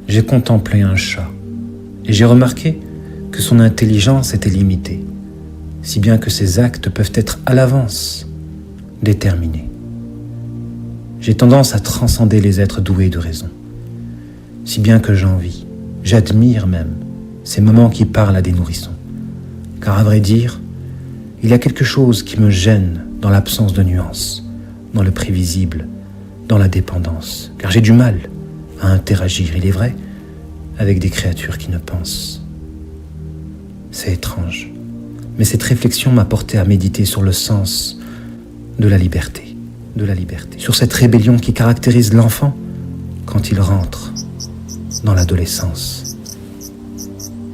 j'ai contemplé un chat et j'ai remarqué que son intelligence était limitée, si bien que ses actes peuvent être à l'avance déterminés. J'ai tendance à transcender les êtres doués de raison, si bien que j'envie, j'admire même ces moments qui parlent à des nourrissons. Car à vrai dire, il y a quelque chose qui me gêne dans l'absence de nuances, dans le prévisible, dans la dépendance, car j'ai du mal à interagir, il est vrai, avec des créatures qui ne pensent. C'est étrange, mais cette réflexion m'a porté à méditer sur le sens de la liberté, sur cette rébellion qui caractérise l'enfant quand il rentre dans l'adolescence.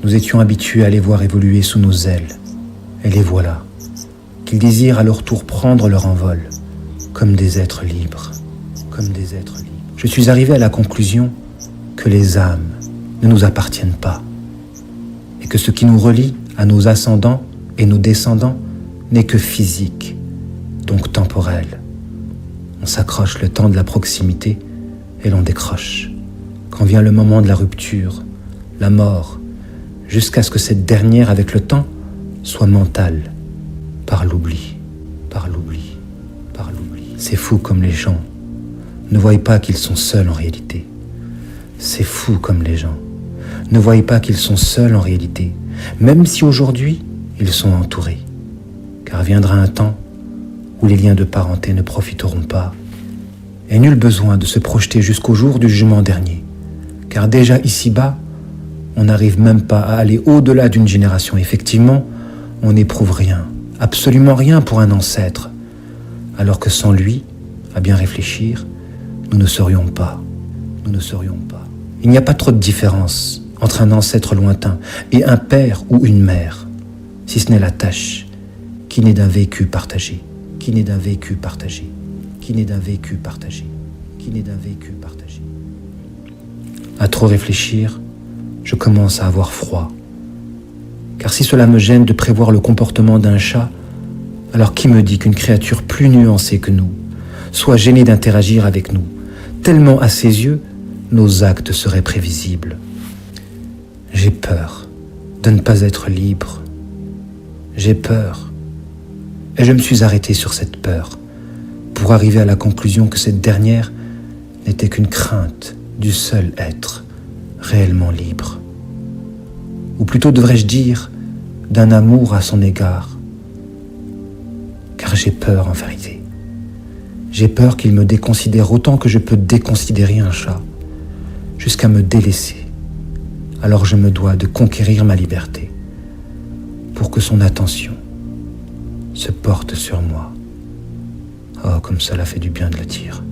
Nous étions habitués à les voir évoluer sous nos ailes, et les voilà, qu'ils désirent à leur tour prendre leur envol, comme des êtres libres, Je suis arrivé à la conclusion que les âmes ne nous appartiennent pas, et que ce qui nous relie à nos ascendants et nos descendants n'est que physique, donc temporel. On s'accroche le temps de la proximité et l'on décroche. Quand vient le moment de la rupture, la mort, jusqu'à ce que cette dernière, avec le temps, soit mentale, par l'oubli. C'est fou comme les gens ne voient pas qu'ils sont seuls en réalité. C'est fou comme les gens ne voient pas qu'ils sont seuls en réalité, même si aujourd'hui ils sont entourés. Car viendra un temps où les liens de parenté ne profiteront pas, et nul besoin de se projeter jusqu'au jour du jugement dernier, car déjà ici-bas, on n'arrive même pas à aller au-delà d'une génération. Effectivement, on n'éprouve rien, absolument rien pour un ancêtre, alors que sans lui, à bien réfléchir, nous ne serions pas. Il n'y a pas trop de différence entre un ancêtre lointain et un père ou une mère, si ce n'est la tâche qui naît d'un vécu partagé, À trop réfléchir, je commence à avoir froid. Car si cela me gêne de prévoir le comportement d'un chat, alors qui me dit qu'une créature plus nuancée que nous soit gênée d'interagir avec nous, tellement à ses yeux, nos actes seraient prévisibles. J'ai peur de ne pas être libre. J'ai peur. Et je me suis arrêté sur cette peur pour arriver à la conclusion que cette dernière n'était qu'une crainte du seul être réellement libre. Ou plutôt devrais-je dire d'un amour à son égard. Car j'ai peur en vérité. J'ai peur qu'il me déconsidère autant que je peux déconsidérer un chat, jusqu'à me délaisser. Alors je me dois de conquérir ma liberté pour que son attention se porte sur moi. Oh, comme cela fait du bien de le dire.